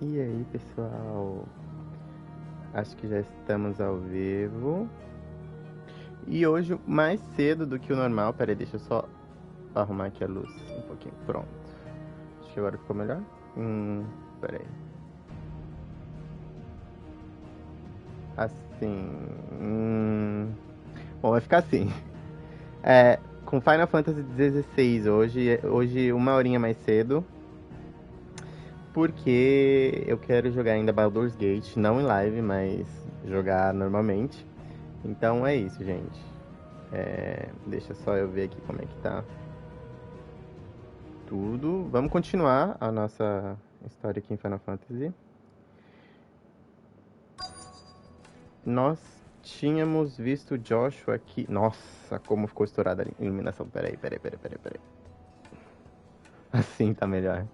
E aí, pessoal? Acho que já estamos ao vivo. E hoje, mais cedo do que o normal. Peraí, deixa eu só arrumar aqui a luz um pouquinho. Pronto. Acho que agora ficou melhor. Peraí. Assim. Bom, vai ficar assim. Com Final Fantasy XVI hoje uma horinha mais cedo. Porque eu quero jogar ainda Baldur's Gate, não em live, mas jogar normalmente. Então é isso, gente. Deixa só eu ver aqui como é que tá tudo. Vamos continuar a nossa história aqui em Final Fantasy. Nós tínhamos visto o Joshua aqui. Nossa, como ficou estourada a iluminação. Peraí. Assim tá melhor.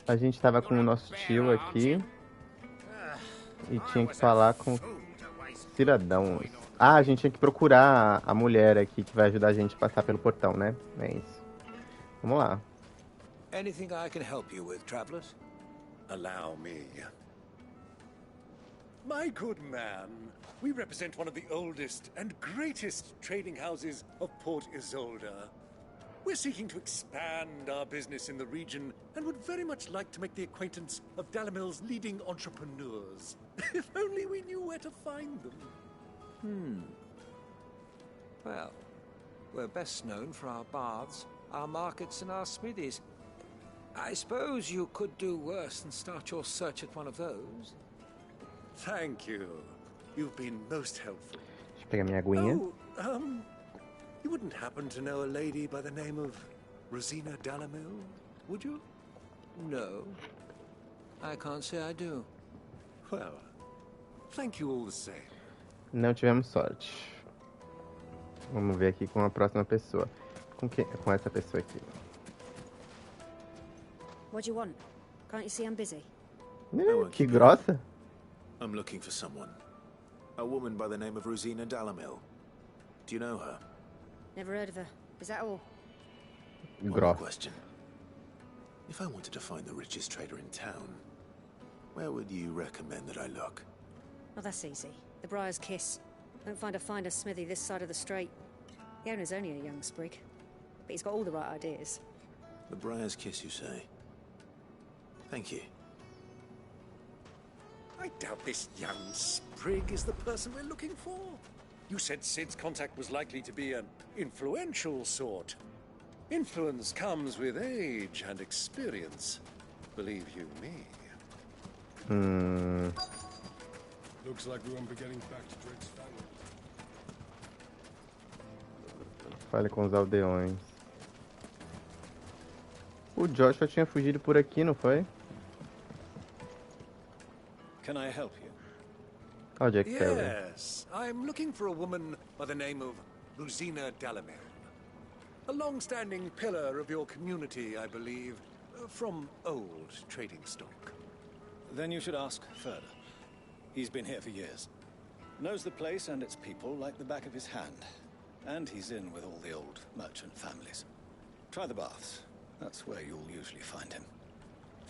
A gente tava com o nosso tio aqui e tinha que falar com cidadãos. Ah, a gente tinha que procurar a mulher aqui que vai ajudar a gente a passar pelo portão, né? É isso. Vamos lá. Anything I can help you with, travelers? Allow me. My good man, we represent one of the oldest and greatest trading houses of Port Isolde. We're seeking to expand our business in the region and would very much like to make the acquaintance of Dalamil's leading entrepreneurs. If only we knew where to find them. Well, we're best known for our baths, our markets, and our smithies. I suppose you could do worse than start your search at one of those. Thank you. You've been most helpful. Deixa eu pegar minha aguinha. You wouldn't happen to know a lady by the name of Rosina Dalamil, would you? No. I can't say I do. Well, thank you all the same. Não tivemos sorte. Vamos ver aqui com a próxima pessoa. Com essa pessoa aqui. What do you want? Can't you see I'm busy? Que grossa. I'm looking for someone. A woman by the name of Rosina Dalamil. Do you know her? Never heard of her. Is that all? One question. If I wanted to find the richest trader in town, where would you recommend that I look? Oh, that's easy. The Briar's Kiss. Don't find a finer smithy this side of the strait. The owner's only a young sprig, but he's got all the right ideas. The Briar's Kiss, you say? Thank you. I doubt this young sprig is the person we're looking for. You said Sid's contact was likely to be an influential sort. Influence comes with age and experience. Believe you me. Looks like we won't be getting back to Drake's family. Fale com os aldeões. O Joshua tinha fugido por aqui, não foi? Can I help you? Oh, Jack Taylor. Yes, I'm looking for a woman by the name of Rosina Dalamil. A long-standing pillar of your community, I believe, from old trading stock. Then you should ask further. He's been here for years. Knows the place and its people like the back of his hand. And he's in with all the old merchant families. Try the baths. That's where you'll usually find him.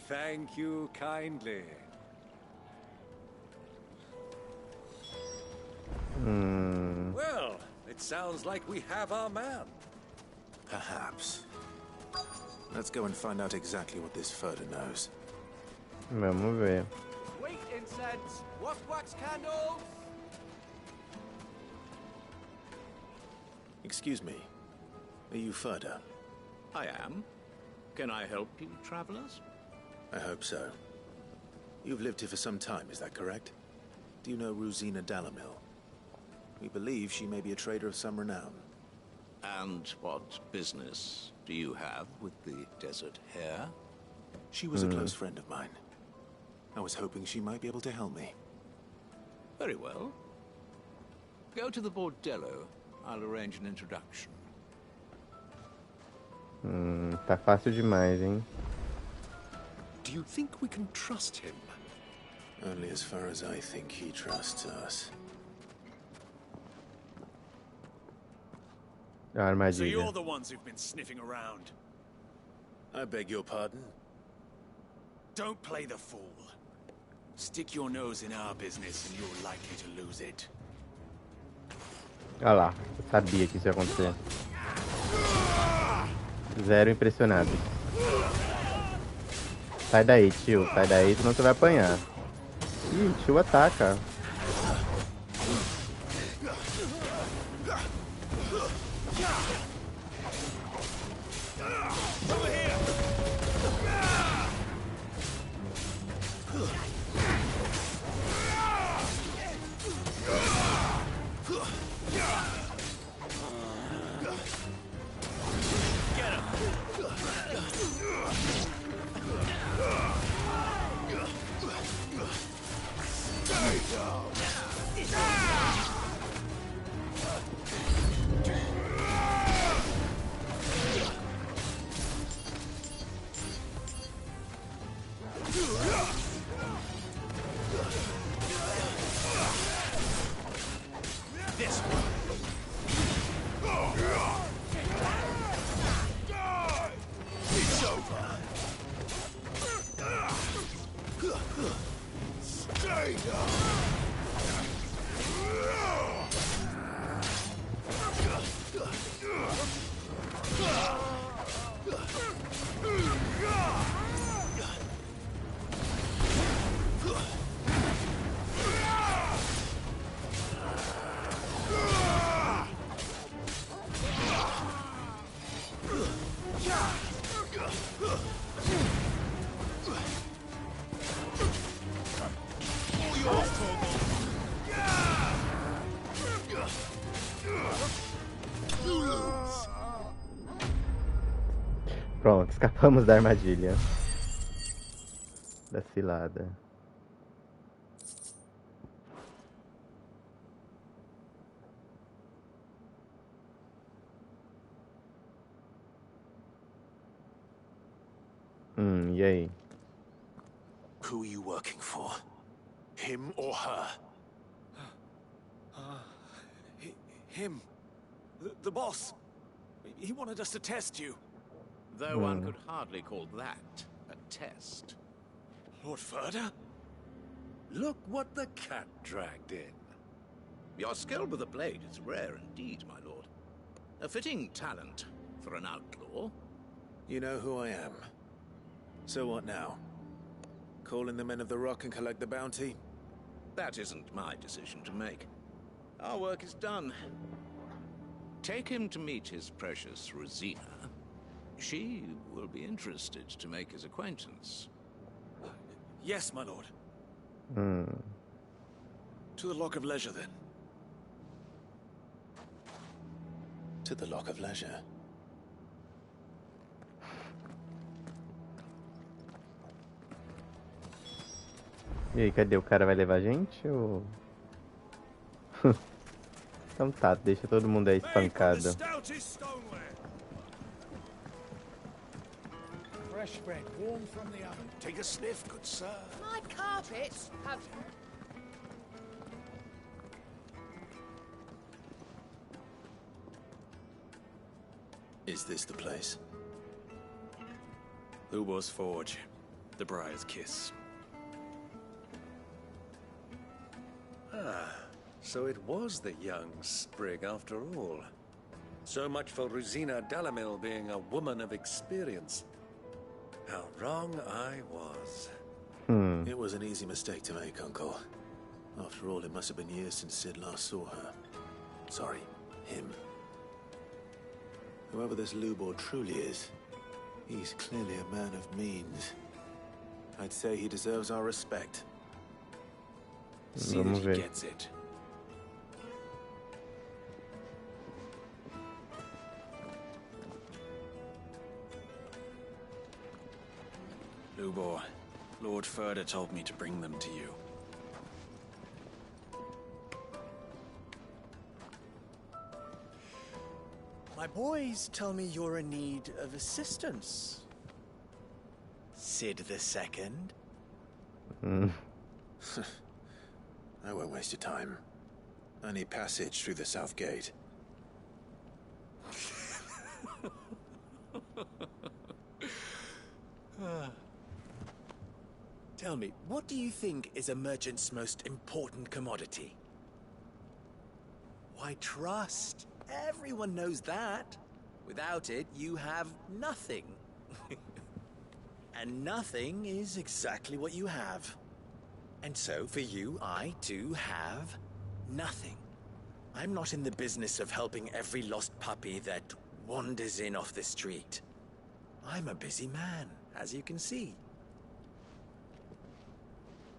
Thank you kindly. Well, it sounds like we have our man. Perhaps. Let's go and find out exactly what this Furter knows. Vamos ver. Sweet incense, wax candles. Excuse me. Are you Furter? I am. Can I help you, travelers? I hope so. You've lived here for some time, is that correct? Do you know Rosina Dalamil? We believe she may be a trader of some renown. And what business do you have with the desert hare? She was a close friend of mine. I was hoping she might be able to help me. Very well. Go to the bordello. I'll arrange an introduction. Tá fácil demais, hein? Do you think we can trust him? Only as far as I think he trusts us. A armadilha. So you're the ones who've been sniffing around. I beg your pardon? Don't play the fool. Stick your nose in our business and you're likely to lose it. Olha lá, eu sabia que isso ia acontecer. Zero impressionado. Sai daí, tio. Sai daí, senão você vai apanhar. Ih, o tio ataca. Pronto, escapamos da armadilha. Da cilada. E aí? Who are you working for? Him or her? Him. The boss. He wanted us to test you. Though one could hardly call that a test. Lord Furder? Look what the cat dragged in. Your skill with the blade is rare indeed, my lord. A fitting talent for an outlaw. You know who I am. So what now? Call in the Men of the Rock and collect the bounty? That isn't my decision to make. Our work is done. Take him to meet his precious Rosina. She will be interested to make his acquaintance. Yes, my lord. To the Lock of Leisure, then. To the Lock of Leisure. E aí, cadê? O cara vai levar a gente ou... Então tá, deixa todo mundo aí espancado. Fresh bread, warm from the oven. Take a sniff, good sir. My carpets have... Is this the place? Lubor's Forge. The Briar's Kiss. Ah, so it was the young sprig after all. So much for Rosina Dalamil being a woman of experience. How wrong I was. It was an easy mistake to make, Uncle. After all, it must have been years since Sid last saw her. Sorry, him. Whoever this Lubor truly is, he's clearly a man of means. I'd say he deserves our respect. See that he gets it. Lubor, Lord Furder told me to bring them to you. My boys tell me you're in need of assistance. Sid the Second? I won't waste your time. I need passage through the south gate. Tell me, what do you think is a merchant's most important commodity? Why, trust. Everyone knows that. Without it, you have nothing. And nothing is exactly what you have. And so, for you, I, too, have nothing. I'm not in the business of helping every lost puppy that wanders in off the street. I'm a busy man, as you can see.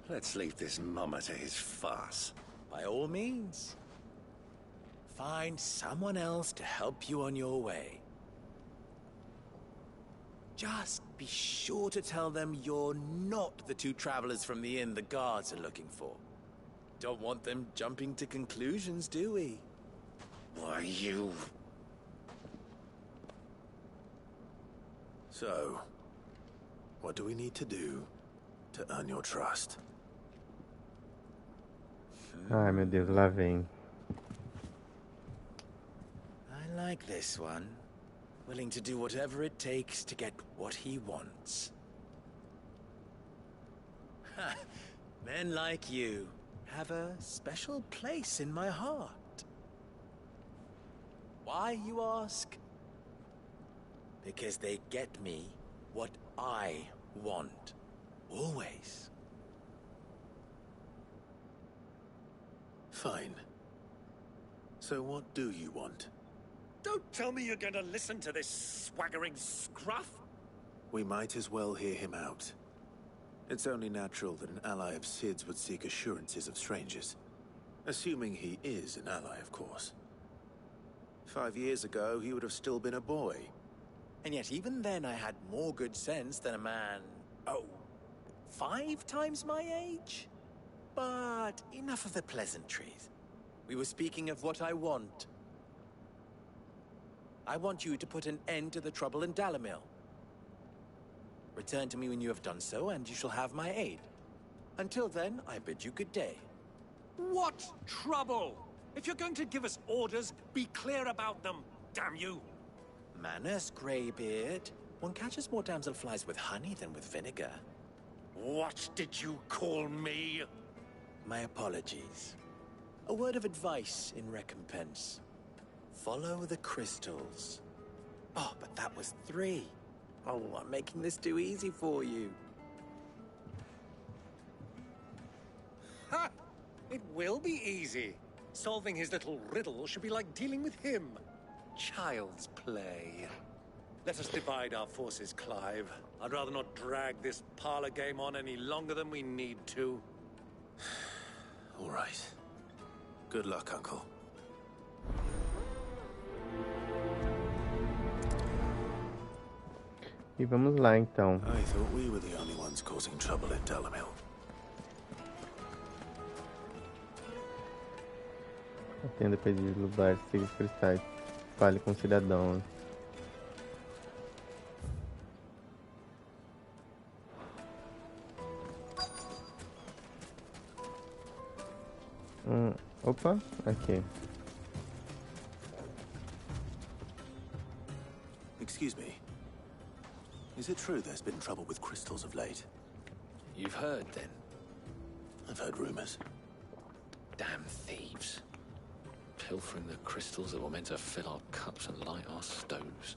Let's leave this mummer to his farce. By all means. Find someone else to help you on your way. Just be sure to tell them you're not the two travelers from the inn the guards are looking for. Don't want them jumping to conclusions, do we? Why, you... So, what do we need to do to earn your trust? Ai, meu Deus, lá vem. I like this one. Willing to do whatever it takes to get what he wants. Ha! Men like you have a special place in my heart. Why, you ask? Because they get me what I want. Always. Fine. So what do you want? Don't tell me you're going to listen to this swaggering scruff! We might as well hear him out. It's only natural that an ally of Sid's would seek assurances of strangers. Assuming he is an ally, of course. 5 years ago, he would have still been a boy. And yet even then I had more good sense than a man, 5 times my age? But enough of the pleasantries. We were speaking of what I want. I want you to put an end to the trouble in Dalamil. Return to me when you have done so, and you shall have my aid. Until then, I bid you good day. What trouble? If you're going to give us orders, be clear about them, damn you! Manners, Greybeard. One catches more damselflies with honey than with vinegar. What did you call me? My apologies. A word of advice in recompense. Follow the crystals. Oh, but that was 3. Oh, I'm making this too easy for you. Ha! It will be easy. Solving his little riddle should be like dealing with him. Child's play. Let us divide our forces, Clive. I'd rather not drag this parlor game on any longer than we need to. All right. Good luck, Uncle. E vamos lá, então. I thought we were the only ones causing trouble in Dalamil. Atenda pedido do bar, siga os cristais. Fale com o cidadão. Opa, aqui. Excuse me. Is it true there's been trouble with crystals of late? You've heard, then? I've heard rumors. Damn thieves. Pilfering the crystals that were meant to fill our cups and light our stoves.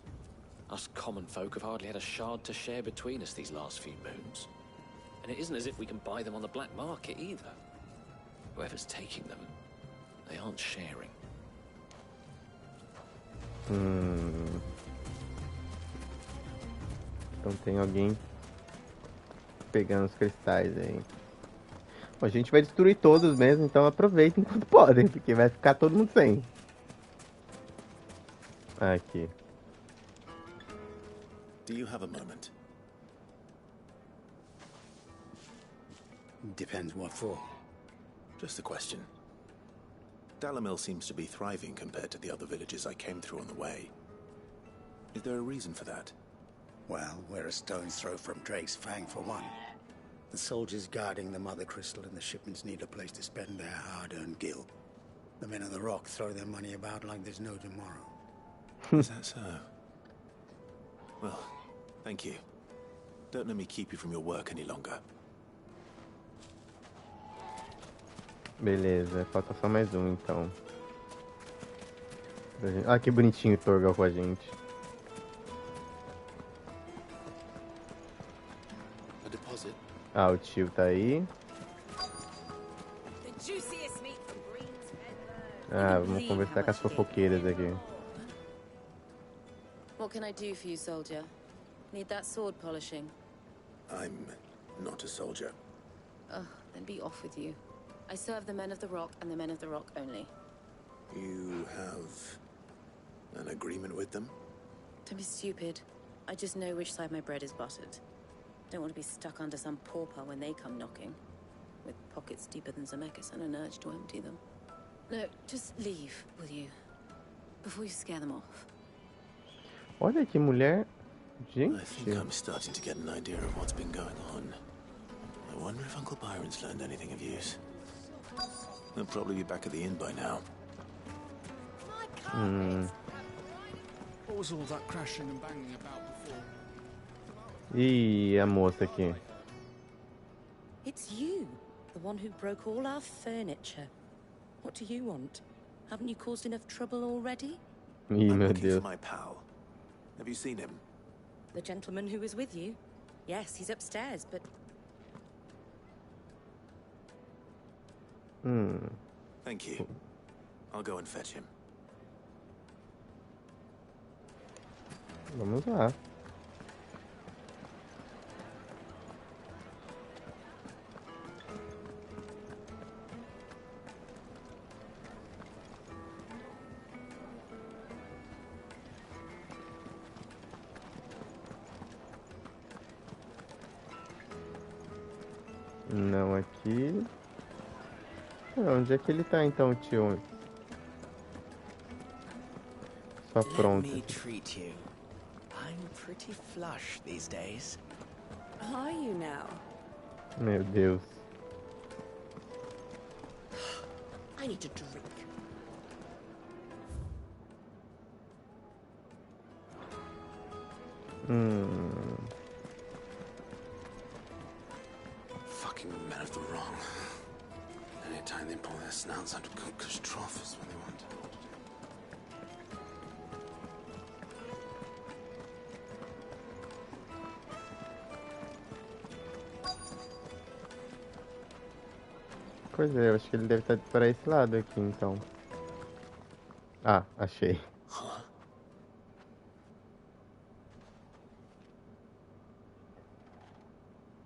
Us common folk have hardly had a shard to share between us these last few moons. And it isn't as if we can buy them on the black market, either. Whoever's taking them, they aren't sharing. Então tem alguém pegando os cristais aí. Bom, a gente vai destruir todos mesmo, então aproveitem enquanto podem, porque vai ficar todo mundo sem. Aqui. Do you have a moment? Depends what for. Just a question. Dalamil seems to be thriving compared to the other villages I came through on the way. Is there a reason for that? Well, we're a stone's throw from Drake's Fang, for one. The soldiers guarding the Mother Crystal and the shipments need a place to spend their hard-earned gil. The men of the Rock throw their money about like there's no tomorrow. Is that so? Well, thank you. Don't let me keep you from your work any longer. Beleza, falta só mais um então. Ah, que bonitinho o Torgal com a gente. Ah, o tio tá aí. Ah, vamos conversar com as fofoqueiras aqui. What can I do for you, soldier? Need that sword polishing? I'm not a soldier. Ugh, then be off with you. I serve the men of the Rock and the men of the Rock only. You have an agreement with them? Don't be stupid. I just know which side my bread is buttered. Don't want to be stuck under some pauper when they come knocking. With pockets deeper than Zemeckis and an urge to empty them. No, just leave, will you? Before you scare them off. Olha que mulher. Gente. I think I'm starting to get an idea of what's been going on. I wonder if Uncle Byron's learned anything of use. He'll probably be back at the inn by now. What was all that crashing and banging about before? Ih, a moça aqui. It's you, the one who broke all our furniture. What do you want? Haven't you caused enough trouble already? Ih, meu Looking for Deus. my pal. Have you seen him? The gentleman who was with you? Yes, he's upstairs, but... Thank you. I'll go and fetch him. Vamos lá. Não aqui. Onde é que ele tá então, tio? Só pronto. Let me treat you. I'm pretty flush these days. Are you now? Meu Deus. I need a drink. Fucking men of the wrong. Anytime they pull their snouts out of cookers' trough is when they want to. Pois é, eu acho que ele deve estar para esse lado aqui, então. Ah, achei.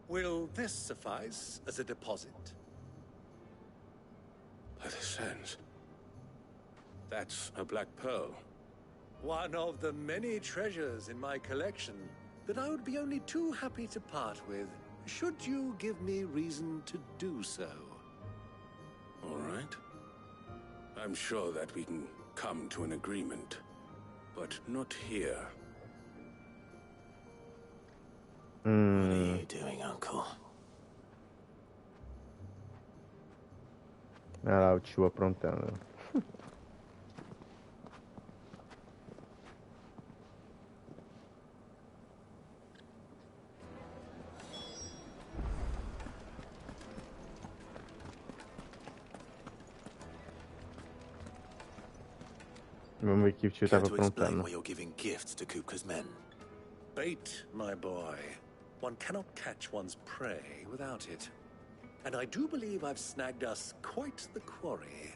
Will this suffice as a deposit? By the sands. That's a black pearl. One of the many treasures in my collection that I would be only too happy to part with, should you give me reason to do so. All right. I'm sure that we can come to an agreement, but not here. What are you doing, Uncle? Olha lá o tio aprontando. Vamos ver o que o tio Care estava to explain aprontando. why you're giving gifts to Kupka's men? Bait, my boy. One cannot catch one's prey without it. And I do believe I've snagged us quite the quarry.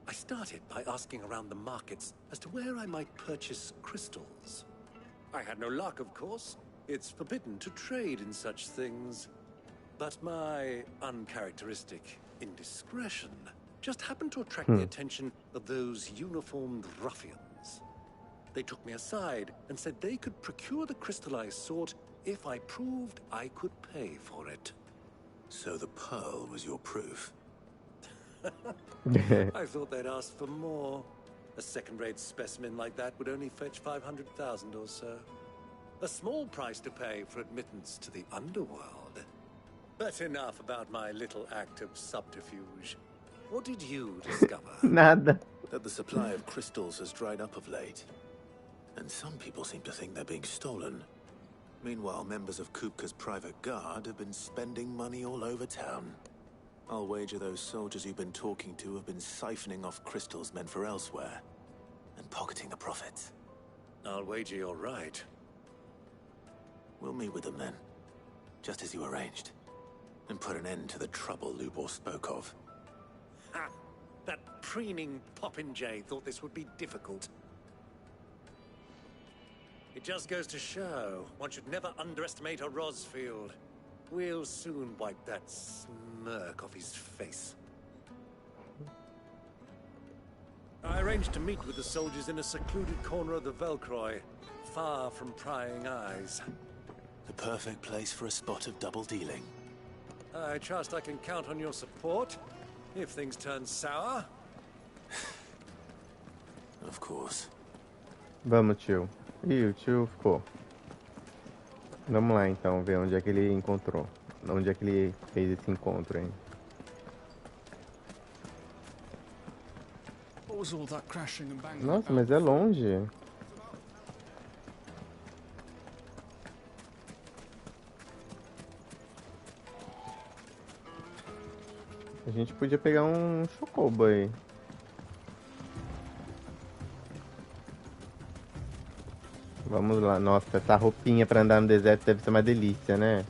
I started by asking around the markets as to where I might purchase crystals. I had no luck, of course. It's forbidden to trade in such things. But my uncharacteristic indiscretion just happened to attract the attention of those uniformed ruffians. They took me aside and said they could procure the crystal I sought if I proved I could pay for it. So the pearl was your proof? I thought they'd ask for more. A second-rate specimen like that would only fetch 500,000 or so. A small price to pay for admittance to the underworld. But enough about my little act of subterfuge. What did you discover? Nada. That the supply of crystals has dried up of late. And some people seem to think they're being stolen. Meanwhile, members of Kupka's private guard have been spending money all over town. I'll wager those soldiers you've been talking to have been siphoning off crystals meant for elsewhere and pocketing the profits. I'll wager you're right. We'll meet with them then, just as you arranged, and put an end to the trouble Lubor spoke of. Ha! That preening popinjay thought this would be difficult. It just goes to show, one should never underestimate a Rosfield. We'll soon wipe that smirk off his face. I arranged to meet with the soldiers in a secluded corner of the Velcroy, far from prying eyes. The perfect place for a spot of double dealing. I trust I can count on your support, if things turn sour. Of course. Vamos, tio. Ih, o tio ficou. Vamos lá então, ver onde é que ele encontrou. Onde é que ele fez esse encontro, hein? Nossa, mas é longe. A gente podia pegar um chocobo aí. Vamos lá. Nossa, essa roupinha pra andar no deserto deve ser uma delícia, né?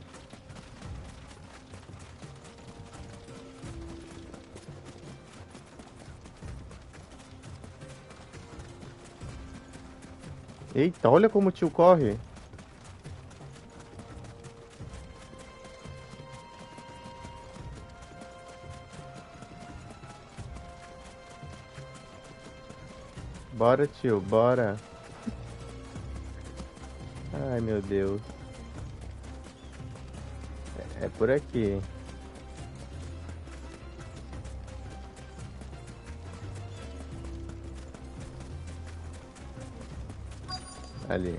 Eita, olha como o tio corre. Bora, tio, bora. Ai, meu Deus. É por aqui. Ali.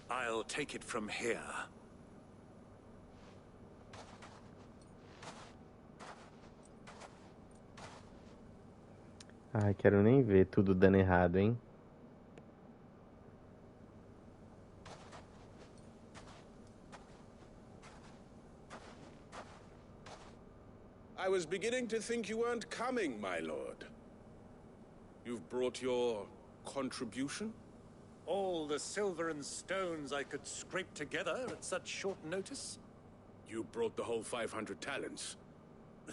I'll take it from here. Ai, quero nem ver tudo dando errado, hein? I was beginning to think you weren't coming, my lord. You've brought your contribution? All the silver and stones I could scrape together at such short notice? You brought the whole 500 talents.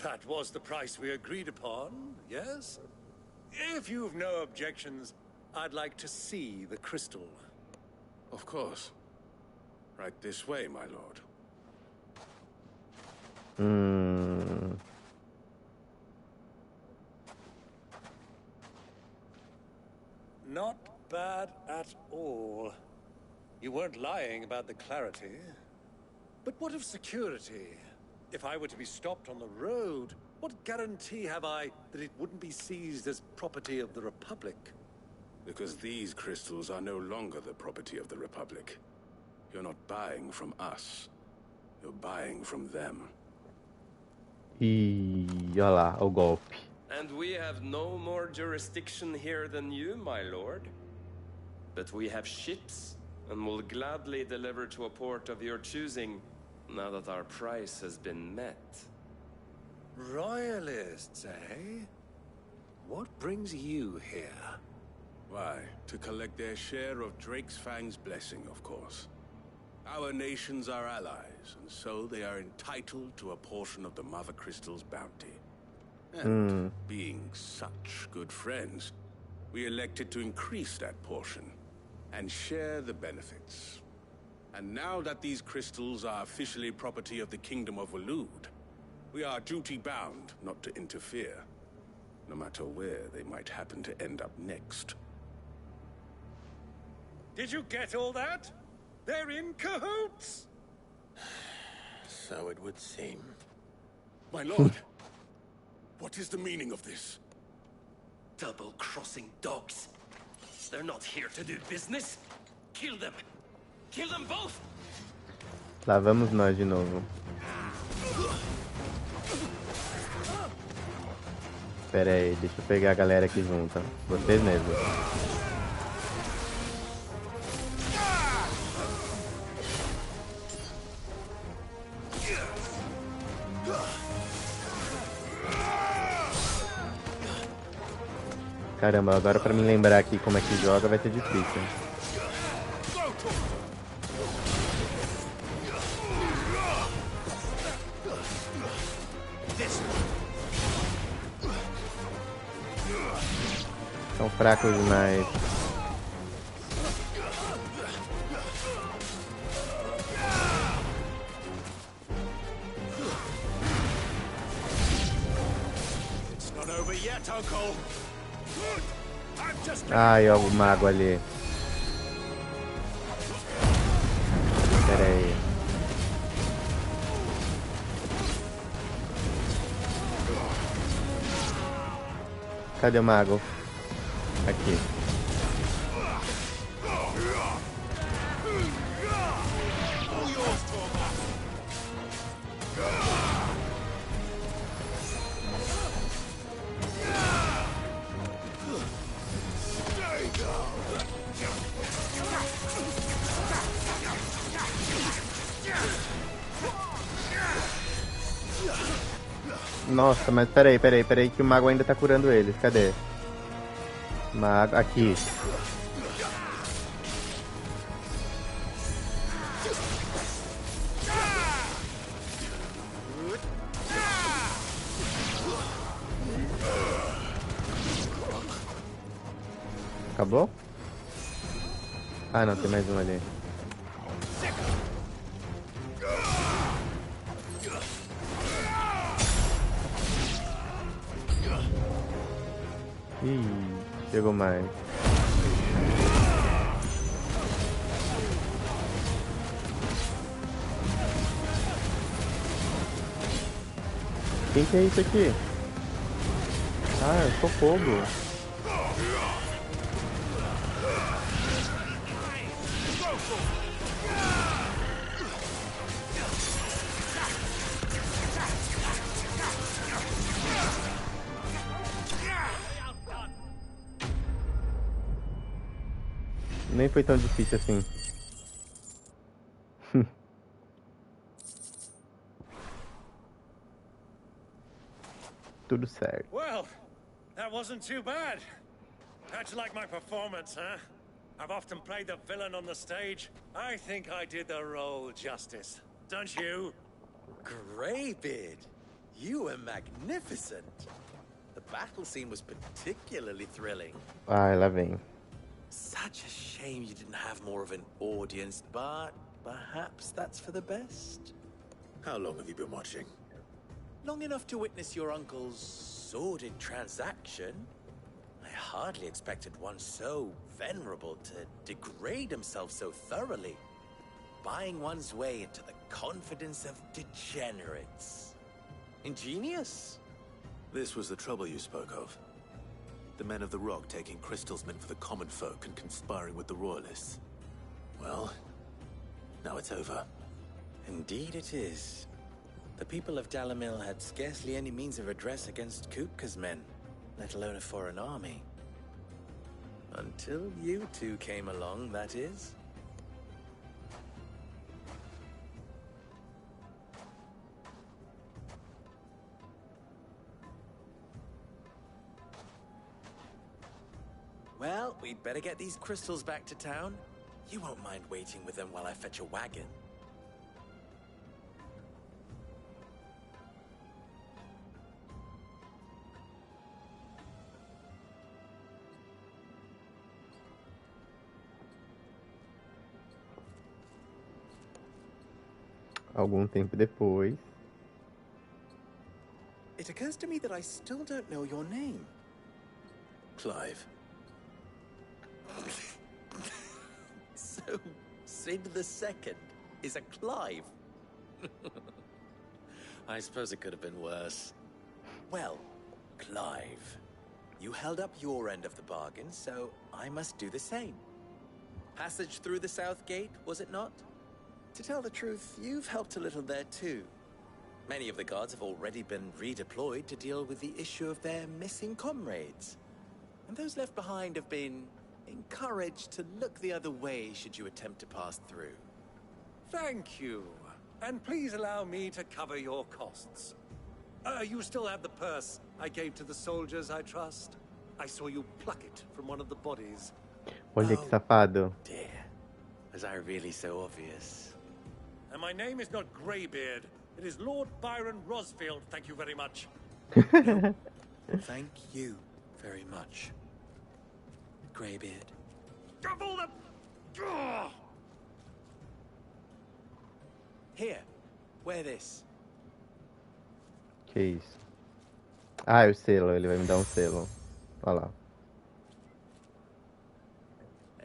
That was the price we agreed upon, yes? If you've no objections, I'd like to see the crystal. Of course. Right this way, my lord. Not bad at all. You weren't lying about the clarity. But what of security? If I were to be stopped on the road, what guarantee have I that it wouldn't be seized as property of the Republic? Because these crystals are no longer the property of the Republic. You're not buying from us. You're buying from them. E olha lá, o golpe. And we have no more jurisdiction here than you, my lord. But we have ships, and will gladly deliver to a port of your choosing, now that our price has been met. Royalists, eh? What brings you here? Why, to collect their share of Drake's Fang's blessing, of course. Our nations are allies, and so they are entitled to a portion of the Mother Crystal's bounty. And being such good friends, we elected to increase that portion and share the benefits. And now that these crystals are officially property of the Kingdom of Waloed, we are duty-bound not to interfere, no matter where they might happen to end up next. Did you get all that? They're in cahoots! So it would seem. My lord, what is the meaning of this? Double-crossing dogs. They're not here to do business. Kill them. Kill them both. Lá vamos nós de novo. Pera aí, deixa eu pegar a galera aqui junto. Vocês mesmos. Caramba, agora pra me lembrar aqui como é que joga vai ser difícil. São fracos demais. Ai, ó, o mago ali. Pera aí. Cadê o mago? Aqui. Nossa, mas peraí, que o mago ainda tá curando eles. Cadê? Mago, aqui. Acabou? Ah, não, tem mais um ali. Ih, chegou mais. Quem que é isso aqui? Ah, eu sou fogo. Nem foi tão difícil assim. Tudo certo. Well, that wasn't too bad. How'd you like my performance, huh? I've often played the villain on the stage. I think I did the role justice. Don't you? Greybeard, you were magnificent. The battle scene was particularly thrilling. Ai, lá vem. Such a shame you didn't have more of an audience, but perhaps that's for the best. How long have you been watching? Long enough to witness your uncle's sordid transaction. I hardly expected one so venerable to degrade himself so thoroughly, buying one's way into the confidence of degenerates. Ingenious. This was the trouble you spoke of. The men of the Rock taking crystals meant for the common folk and conspiring with the Royalists. Well, now it's over. Indeed it is. The people of Dalamil had scarcely any means of redress against Kupka's men, let alone a foreign army. Until you two came along, that is. Well, we'd better get these crystals back to town. You won't mind waiting with them while I fetch a wagon. Algum tempo depois. It occurs to me that I still don't know your name. Clive. So, Sid II is a Clive. I suppose it could have been worse. Well, Clive, you held up your end of the bargain, so I must do the same. Passage through the South Gate, was it not? To tell the truth, you've helped a little there too. Many of the guards have already been redeployed to deal with the issue of their missing comrades. And those left behind have been encouraged to look the other way should you attempt to pass through. Thank you. And please allow me to cover your costs. You still have the purse I gave to the soldiers, I trust? I saw you pluck it from one of the bodies. Olha que safado. Dear, was I really so obvious? And my name is not Greybeard. It is Lord Byron Rosfield, thank you very much. No, thank you very much, Greybeard. Double the... Ugh! Here, wear this. Que isso? Ah, o selo. Ele vai me dar um selo. Olha lá.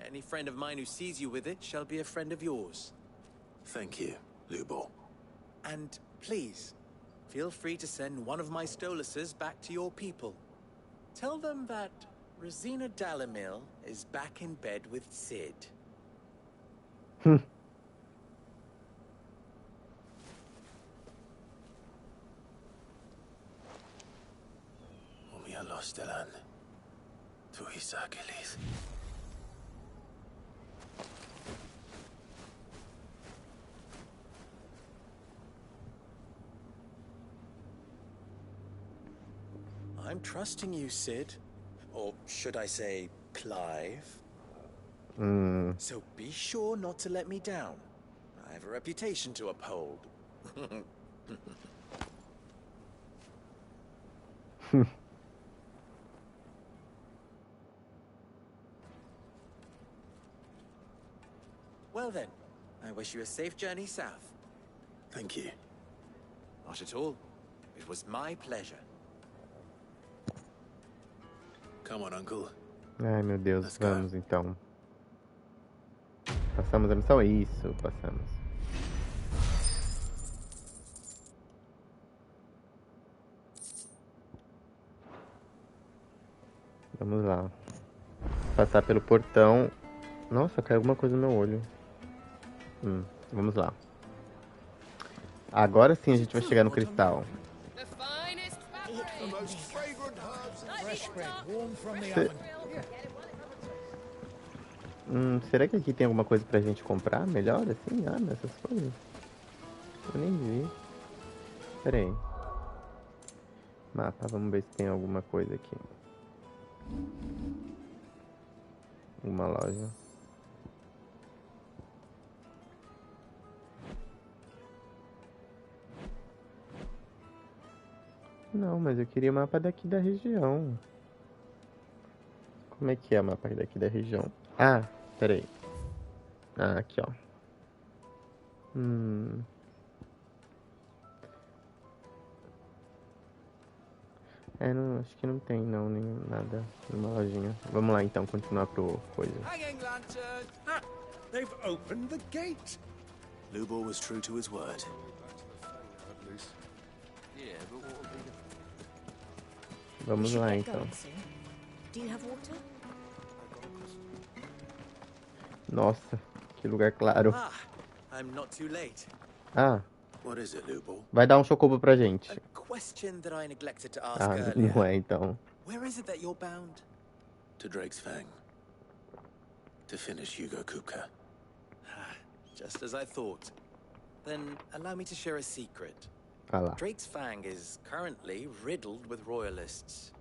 Any friend of mine who sees you with it shall be a friend of yours. Thank you, Lubor. And please, feel free to send one of my Stoluses back to your people. Tell them that Rosina Dalamil is back in bed with Sid. Stelan. Tu Isakelis. I'm trusting you, Sid. Or should I say, Clive? So be sure not to let me down. I have a reputation to uphold. Well then, I wish you a safe journey south. Thank you. Not at all. It was my pleasure. Come on, Uncle. Ai, meu Deus. Vamos, então. Passamos a missão? Isso, passamos. Vamos lá. Passar pelo portão. Nossa, caiu alguma coisa no meu olho. Vamos lá. Agora sim a gente vai chegar no cristal. Será que aqui tem alguma coisa pra gente comprar melhor assim? Ah, nessas coisas. Eu nem vi. Pera aí. Mapa, vamos ver se tem alguma coisa aqui. Uma loja. Não, mas eu queria o mapa daqui da região. Como é que é o mapa daqui da região? Ah, peraí. Ah, aqui, ó. Não, acho que não tem não, nem nada numa lojinha. Vamos lá então, continuar pro coisa. Hanging lantern! Ah, they've opened the gate! Lubor was true to his word. Vamos lá então. Nossa, que lugar claro. I'm not too late. Ah. What is it, Lubor? Vai dar um chocobo pra gente. A question that I neglected to ask Ah, earlier. não é então. Where is it that you're bound? To Drake's Fang. To finish Hugo Kupka. Just as I thought. Then allow me to share a secret. Drake's Fang is currently riddled with royalists.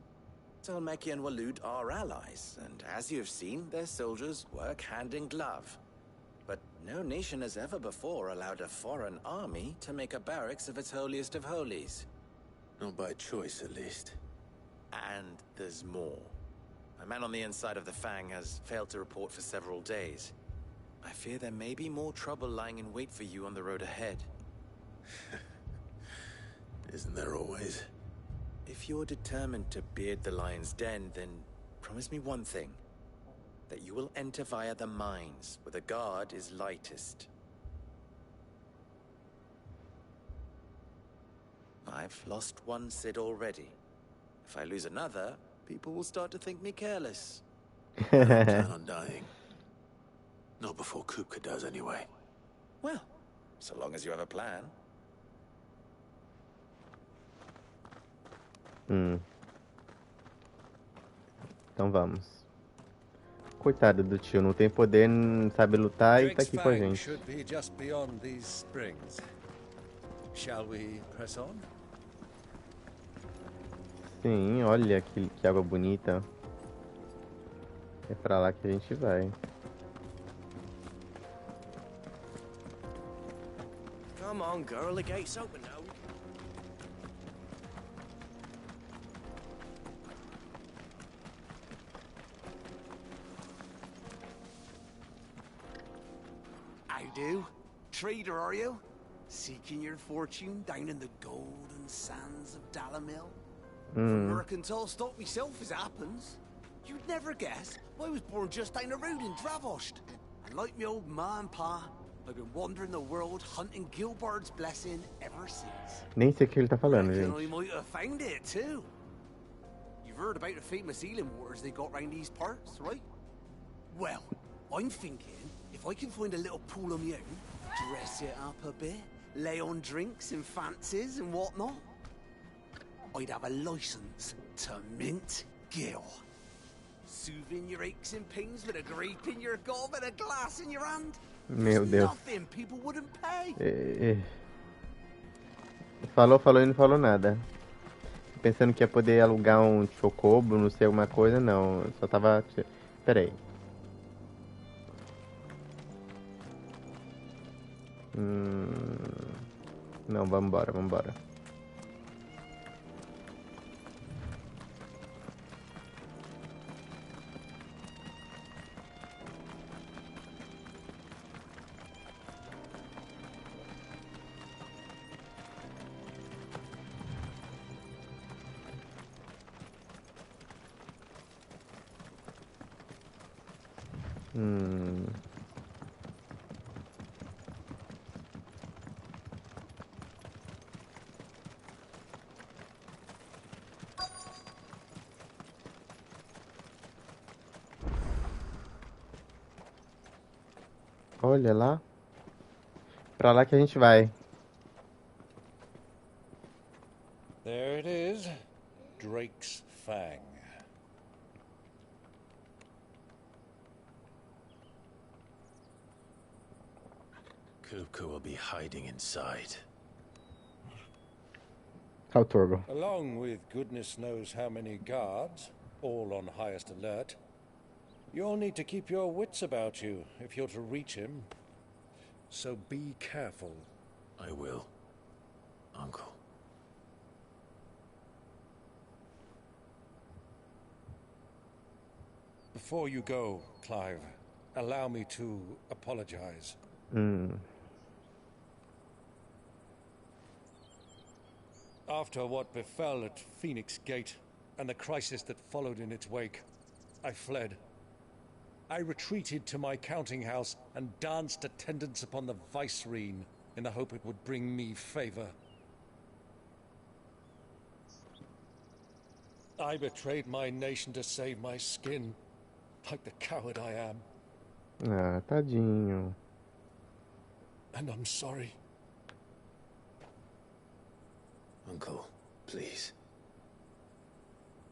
Tolmeki and Walud are allies, and as you've seen, their soldiers work hand in glove. But no nation has ever before allowed a foreign army to make a barracks of its holiest of holies. Not by choice, at least. And there's more. A man on the inside of the Fang has failed to report for several days. I fear there may be more trouble lying in wait for you on the road ahead. Isn't there always? If you're determined to beard the lion's den, then promise me one thing. That you will enter via the mines, where the guard is lightest. I've lost one Sid already. If I lose another, people will start to think me careless. I don't plan on dying. Not before Kupka does, anyway. Well, so long as you have a plan. Então vamos. Coitado do tio, não tem poder, não sabe lutar e tá aqui com a gente. Should be just beyond these springs. Shall we press on? Sim, olha que água bonita. É pra lá que a gente vai. Come on, girl, the gate's open now. How do? Trader, are you? Seeking your fortune down in the golden sands of Dalamil? From mercantile stock myself, as it happens. You'd never guess. I was born just down the road in Dravost. And like me old ma and pa, I've been wandering the world hunting Gilbard's blessing ever since. Nem sei o que ele tá falando, Reckon I gente. might have found it, too. You've heard about the famous healing waters they got round these parts, right? Well, I'm thinking, if I can find a little pool of my own, dress it up a bit, lay on drinks and fancies and whatnot, I'd have a license to mint Gil. Soothing your aches and pains with a grape in your gob and a glass in your hand. Meu There's Deus. nothing people wouldn't pay. Falou e não falou nada. Pensando que ia poder alugar um chocobo, não sei, alguma coisa, não. Eu só tava... Pera aí. Não, vambora. Olha lá. Pra lá que a gente vai. There it is. Drake's Fang. Kupka will be hiding inside. How turbo. Along with goodness knows how many guards, all on highest alert. You'll need to keep your wits about you if you're to reach him. So be careful. I will, Uncle. Before you go, Clive, allow me to apologize. After what befell at Phoenix Gate and the crisis that followed in its wake, I fled. I retreated to my counting house and danced attendance upon the vicereine in the hope it would bring me favor. I betrayed my nation to save my skin, like the coward I am. Ah, tadinho. And I'm sorry. Uncle, please.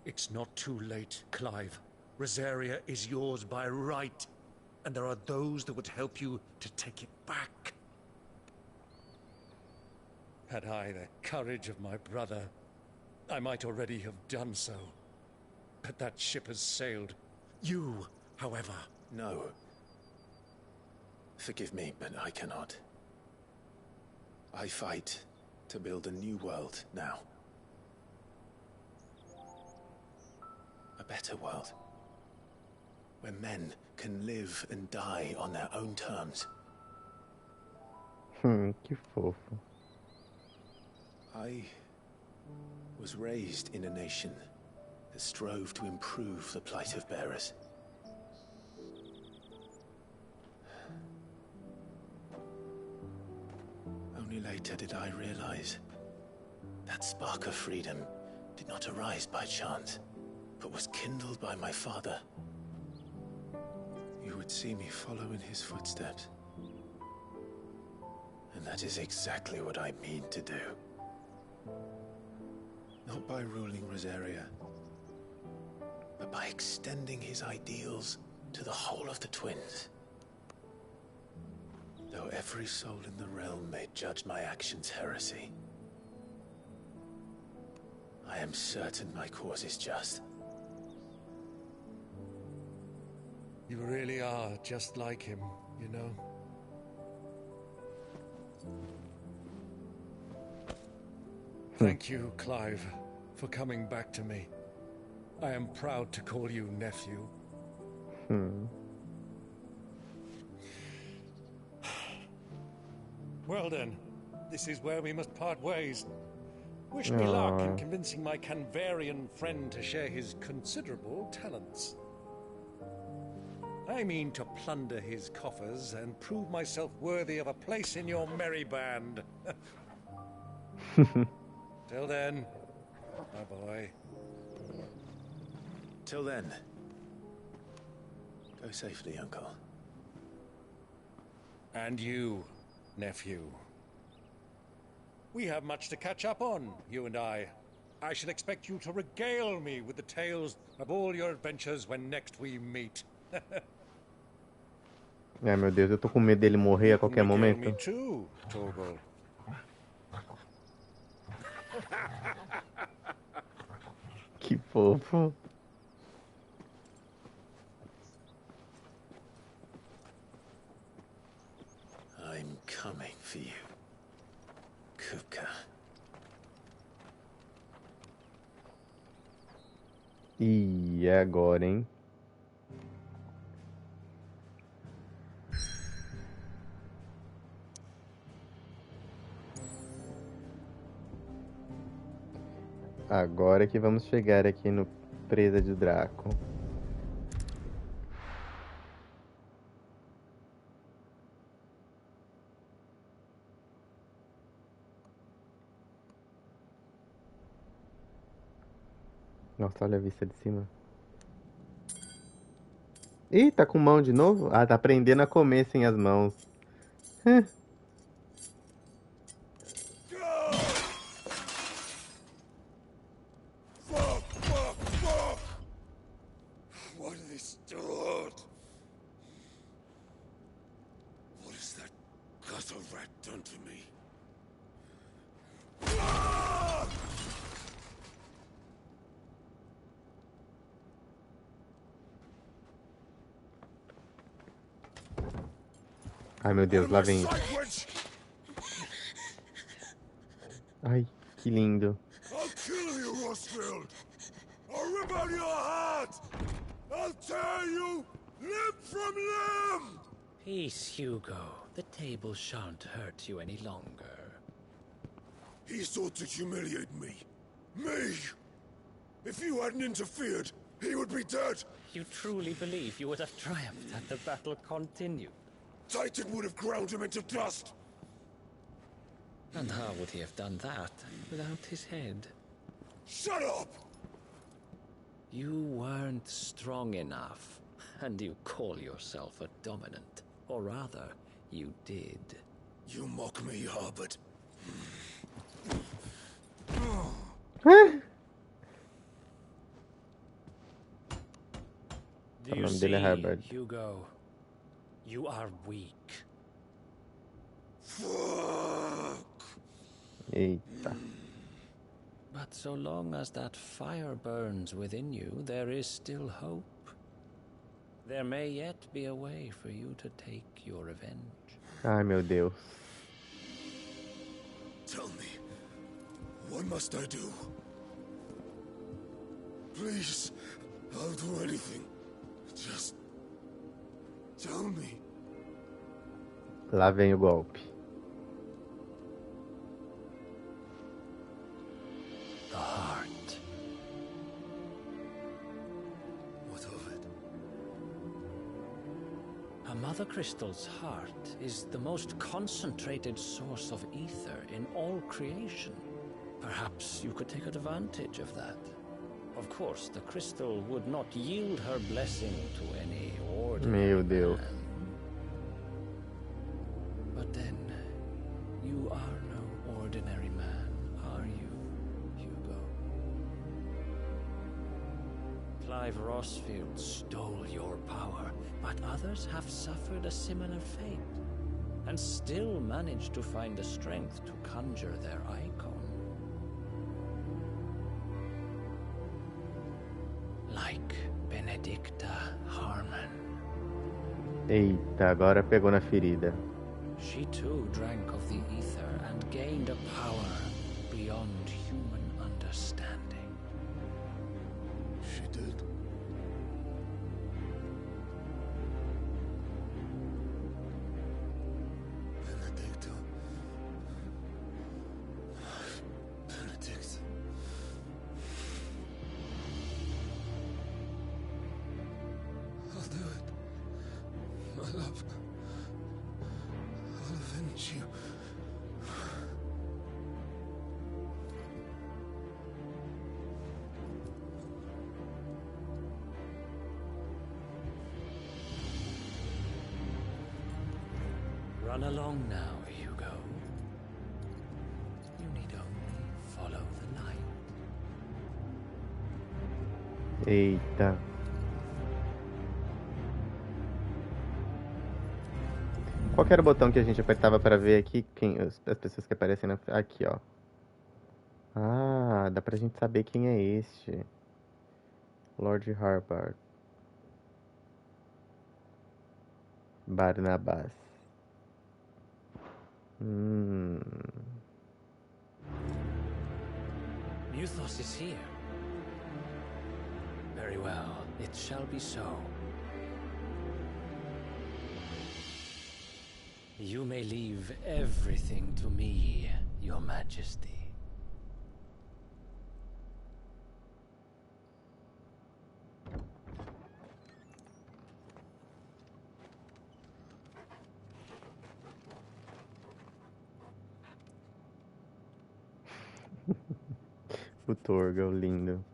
It's not too late, Clive. Rosaria is yours by right, and there are those that would help you to take it back. Had I the courage of my brother, I might already have done so. But that ship has sailed. You, however... No. Forgive me, but I cannot. I fight to build a new world now. A better world. Where men can live and die on their own terms. Que fofo. I was raised in a nation that strove to improve the plight of bearers. Only later did I realize that spark of freedom did not arise by chance, but was kindled by my father. You would see me follow in his footsteps. And that is exactly what I mean to do. Not by ruling Rosaria, but by extending his ideals to the whole of the twins. Though every soul in the realm may judge my actions heresy, I am certain my cause is just. You really are just like him, you know? Thank you, Clive, for coming back to me. I am proud to call you nephew. Well then, this is where we must part ways. Wish me luck in convincing my Canvarian friend to share his considerable talents. I mean to plunder his coffers and prove myself worthy of a place in your merry band. Till then, my boy. Till then, go safely, Uncle. And you, nephew. We have much to catch up on, you and I. I shall expect you to regale me with the tales of all your adventures when next we meet. Ai, meu Deus, eu tô com medo dele morrer a qualquer momento. Me too, Torgal. Que fofo. I'm coming for you, Kupka. E agora, hein? Agora que vamos chegar aqui no Presa de Draco. Nossa, olha a vista de cima. Ih, tá com mão de novo? Ah, tá aprendendo a comer sem as mãos. What have they stored? What has that gutter rat done to me? Ai, meu Deus, lá vem. Ai, que lindo. I'll kill you, Rosfield! I'll rip out your heart! I'll tear you limb from limb! Peace, Hugo. The table shan't hurt you any longer. He sought to humiliate me. Me! If you hadn't interfered, he would be dead! You truly believe you would have triumphed had the battle continued? Titan would have ground him into dust! And how would he have done that without his head? Shut up! You weren't strong enough, and you call yourself a dominant. Or rather, you did. You mock me, Harbert. Do you see, Hugo? You are weak. Fuck! Eita. But so long as that fire burns within you, there is still hope. There may yet be a way for you to take your revenge. Ai, meu Deus. Tell me, what must I do? Please, I'll do anything. Just tell me. Lá vem o golpe. The heart. What of it? A mother crystal's heart is the most concentrated source of ether in all creation. Perhaps you could take advantage of that. Of course, the crystal would not yield her blessing to any ordinary Meu Deus. man. But then, you are no ordinary man, are you, Hugo? Clive Rosfield stole your power, but others have suffered a similar fate, and still managed to find the strength to conjure their icon. Like Benedicta Harmon. Eita, agora pegou na ferida. She too drank of the ether and gained a power beyond human understanding. She did. Benedicto. Benedict. I'll do it. My love. I'll avenge you. Run along now, Hugo. You need only follow the light. Eita. Qual que era o botão que a gente apertava pra ver aqui as pessoas que aparecem aqui, ó. Ah, dá pra gente saber quem é este. Lord Harvard. Barnabas. Muthos is here. Very well, it shall be so. You may leave everything to me, Your Majesty. O Torgal, lindo.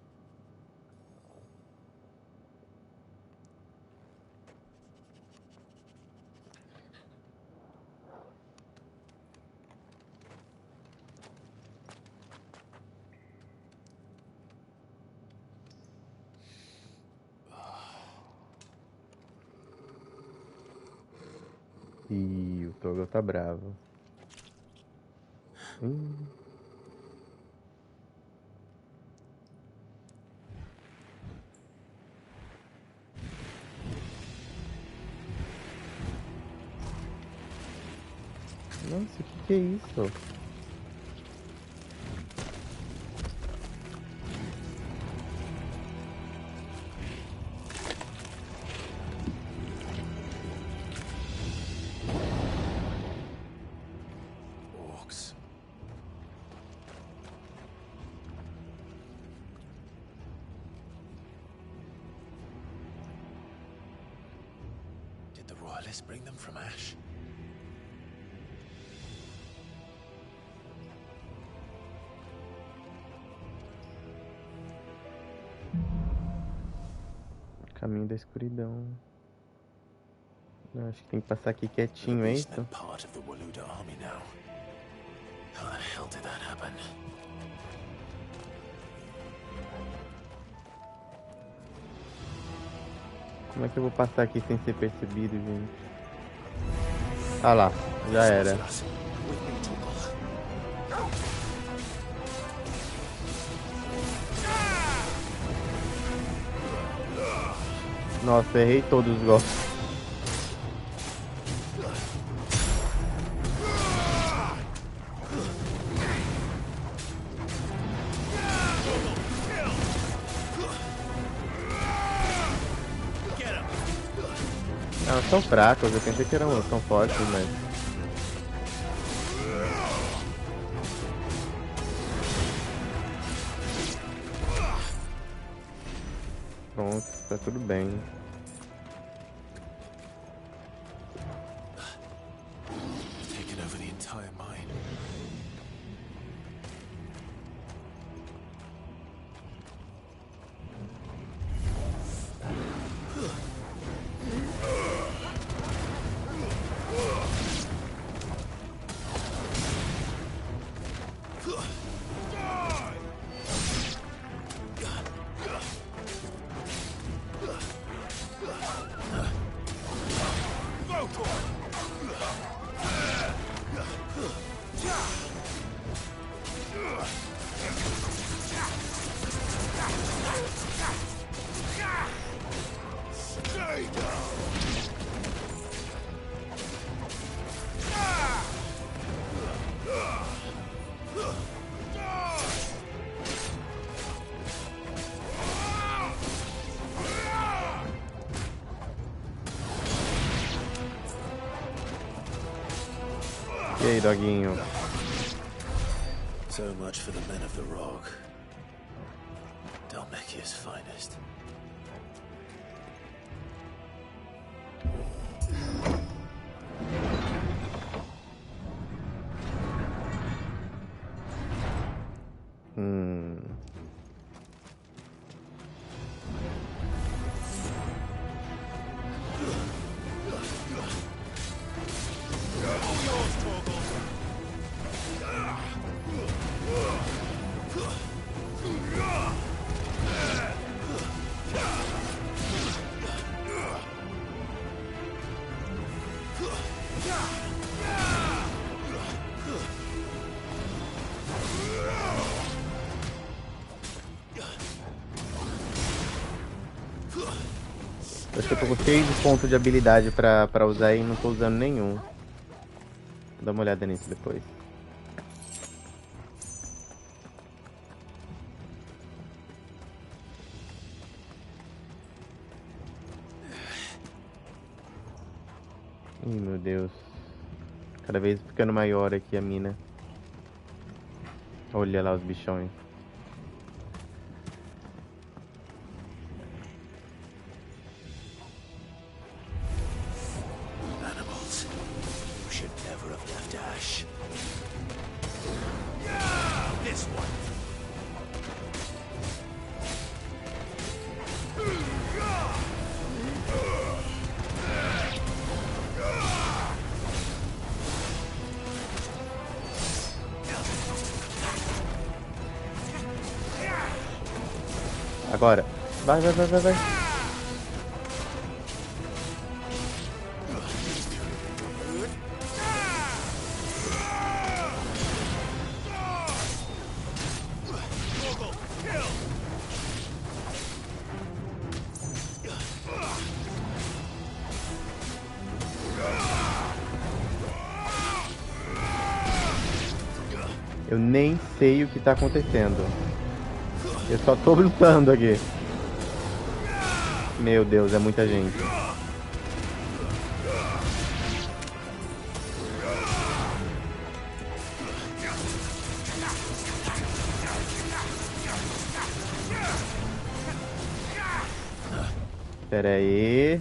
Ih, o Torgal tá bravo. Nossa, o que é isso? Orcs. Did the royalists bring them from Ash? Caminho da escuridão. Eu acho que tem que passar aqui quietinho, é isso? Part of the Waluda army now. How the hell did that happen? Como é que eu vou passar aqui sem ser percebido, gente? Ah lá, já era. Nossa, errei todos os golpes. Não, são fracos, eu pensei que eram tão fortes, mas... Pronto, tá tudo bem. Taken over the entire mine. aí, doguinho? So much for the men of the rock. Dalmekia's finest. Acho que eu tô com 6 pontos de habilidade pra usar e não tô usando nenhum. Vou dar uma olhada nisso depois. Ih, meu Deus. Cada vez ficando maior aqui a mina. Olha lá os bichões. Animals. You should never have left Ash. This one. Agora. Vai, vai, vai, vai, vai. Eu nem sei o que tá acontecendo. Eu só tô lutando aqui. Meu Deus, é muita gente. Pera aí.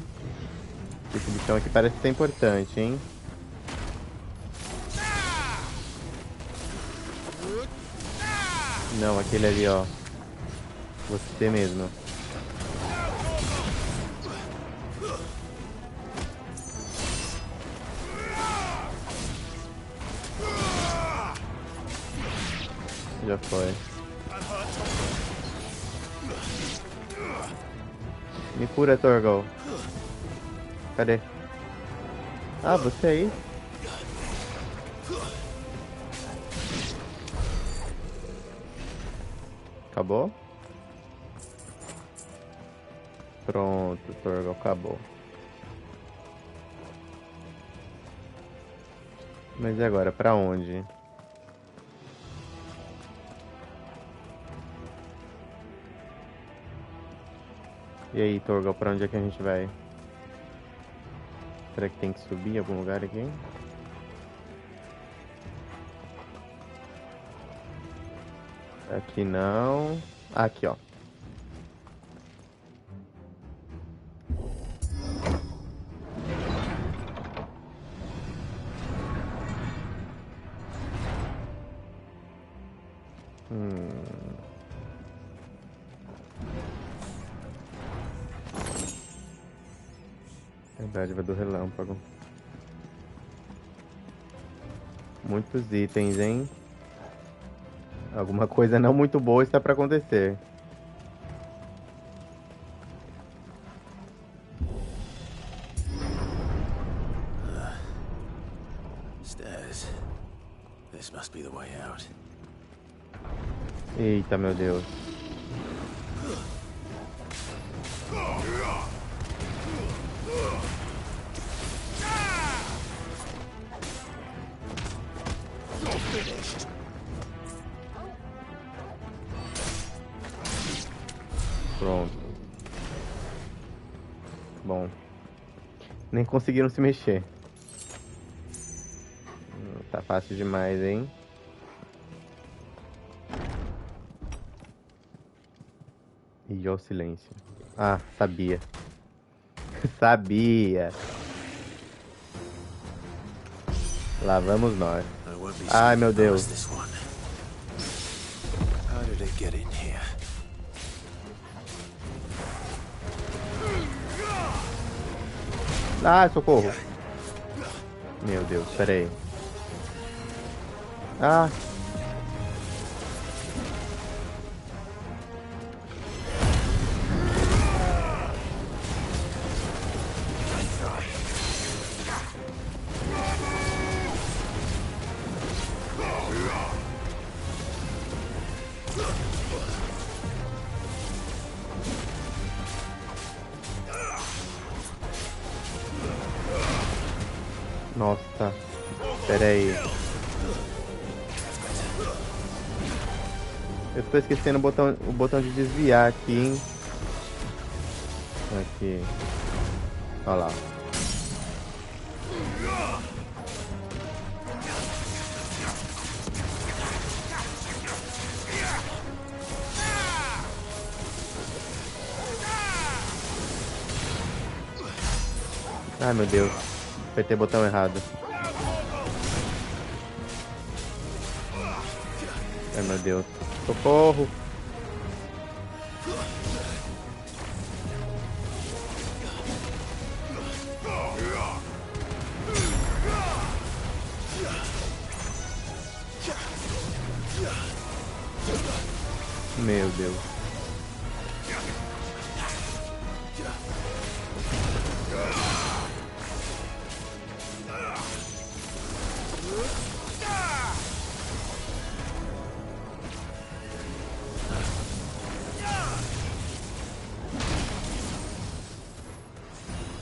Esse bichão aqui parece ser importante, hein? Não, aquele ali, ó. Você mesmo. Já foi. Me cura, Torgal. Cadê? Ah, você aí? Acabou? Pronto, Torgal, acabou. Mas e agora? Pra onde? E aí, Torgal, pra onde é que a gente vai? Será que tem que subir em algum lugar aqui? Aqui não. Aqui, ó. Dádiva do relâmpago. Muitos itens, hein? Alguma coisa não muito boa está para acontecer. Stairs. This must be the way out. Eita, meu Deus. Pronto. Bom. Nem conseguiram se mexer. Tá fácil demais, hein? E ó o silêncio. Ah, sabia. Sabia. Lá vamos nós. Ai, meu Deus. Ah, socorro. Meu Deus, peraí. Ah. Nossa, pera aí. Eu tô esquecendo o botão de desviar aqui, hein? Aqui. Olha lá. Ai, meu Deus. Apertei o botão errado. Ai, meu Deus. Socorro. Meu Deus.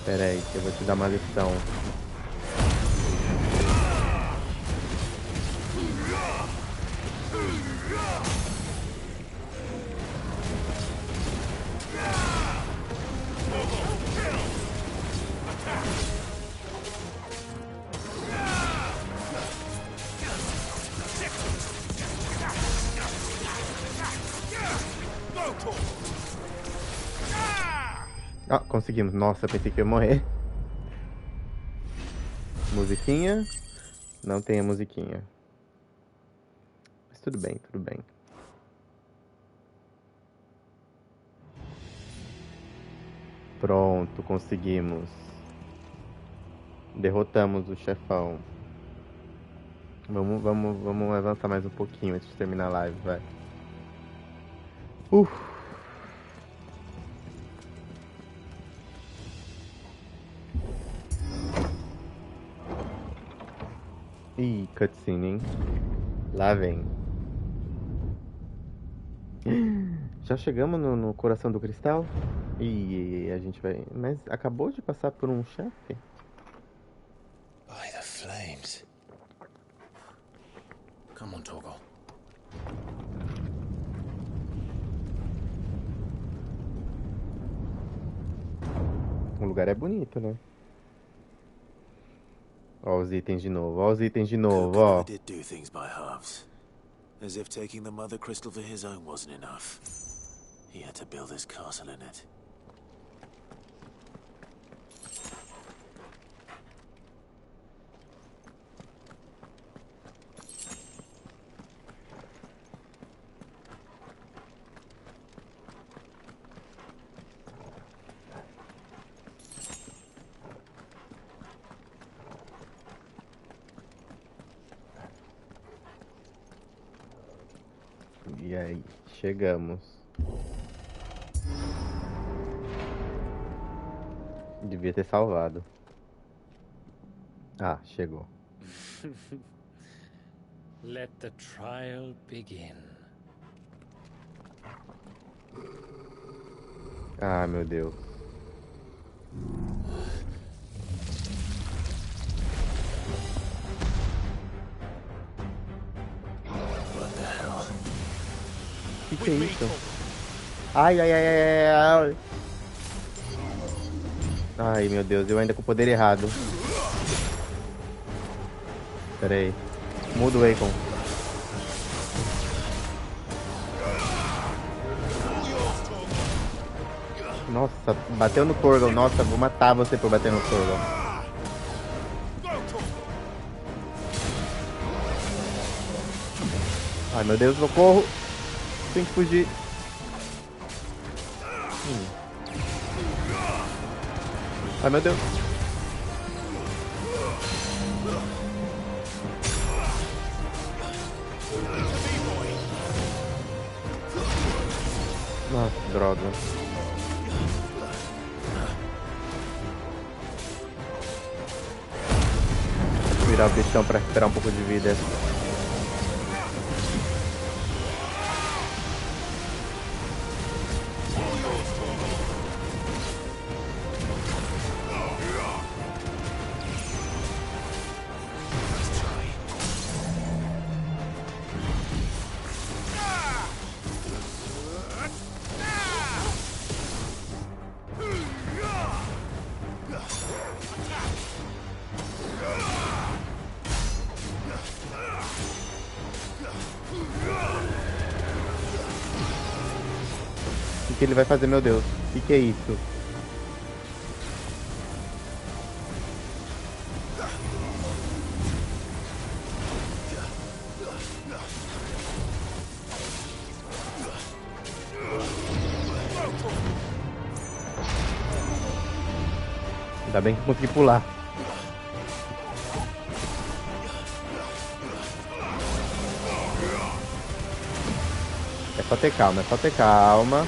Pera aí, que eu vou te dar uma lição. Ah, conseguimos. Nossa, pensei que eu ia morrer. Musiquinha? Não tem a musiquinha. Mas tudo bem, tudo bem. Pronto, conseguimos. Derrotamos o chefão. Vamos avançar mais um pouquinho antes de terminar a live, vai. Ih, cutscene, hein? Lá vem. Já chegamos no coração do cristal? E a gente vai... Mas acabou de passar por um chefe? By the flames. Come on, Torgal. O lugar é bonito, né? Ó os itens de novo, ó os itens de novo, ó. Did do things by halves. As if taking the mother crystal for his own wasn't enough. He had to build his castle in it. E aí, chegamos. Devia ter salvado. Ah, chegou. Let the trial begin. Ah, meu Deus. Que é isso? Ai, ai, ai, ai, ai. Ai, meu Deus, eu ainda com o poder errado. Pera aí. Muda o Akon. Nossa, bateu no Torgal. Nossa, vou matar você por bater no Torgal. Ai, meu Deus, socorro. Tem que fugir. Ai, meu Deus. Nossa, droga. Vou virar o bichão pra recuperar um pouco de vida. O que ele vai fazer, meu Deus? O que é isso? Ainda bem que eu consegui pular. É só ter calma, é só ter calma.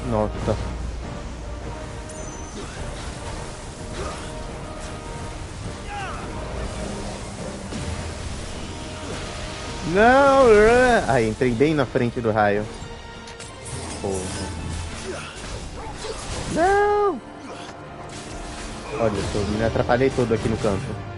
Nossa. Não! Ai, entrei bem na frente do raio. Porra. Não! Olha, eu me atrapalhei todo aqui no canto.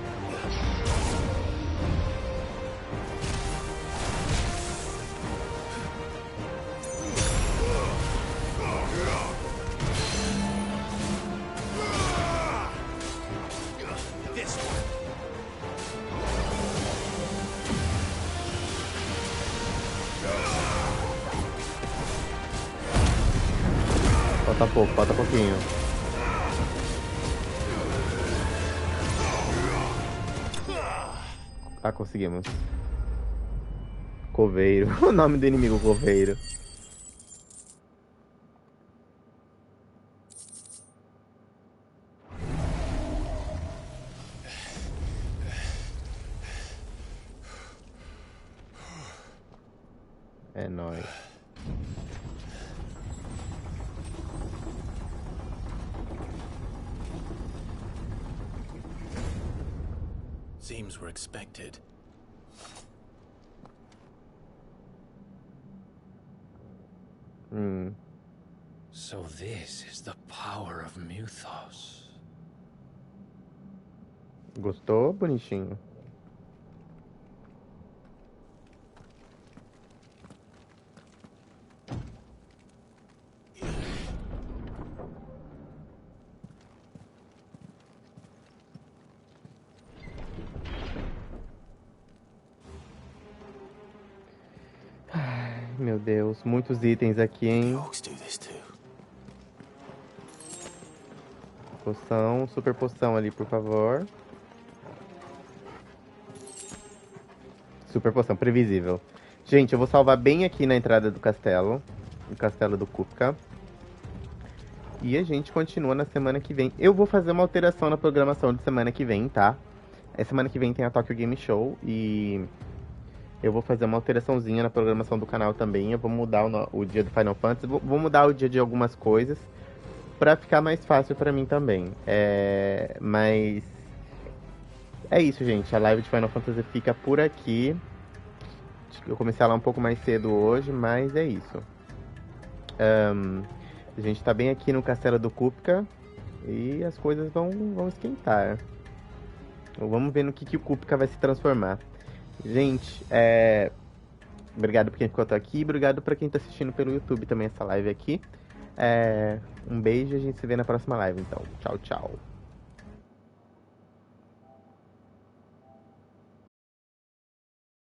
Falta pouco, falta pouquinho. Ah, conseguimos. Coveiro. O nome do inimigo, Coveiro. É nóis. Seems we're expected. So this is the power of Mythos. Gostou, bonitinho? Ai, meu Deus, muitos itens aqui, hein? Poção, super poção ali, por favor. Super poção, previsível. Gente, eu vou salvar bem aqui na entrada do castelo. O castelo do Kupka. E a gente continua na semana que vem. Eu vou fazer uma alteração na programação de semana que vem, tá? Semana que vem tem a Tokyo Game Show. E eu vou fazer uma alteraçãozinha na programação do canal também. Eu vou mudar o dia do Final Fantasy. Vou mudar o dia de algumas coisas. pra ficar mais fácil pra mim também. Mas é isso, gente. A live de Final Fantasy fica por aqui. Eu comecei a lá um pouco mais cedo hoje, mas é isso. A gente tá bem aqui no castelo do Kupka e as coisas vão esquentar. Vamos ver no que o Kupka vai se transformar. Gente, obrigado por quem ficou até aqui. Obrigado pra quem tá assistindo pelo YouTube também essa live aqui. Um beijo e a gente se vê na próxima live, então. Tchau, tchau.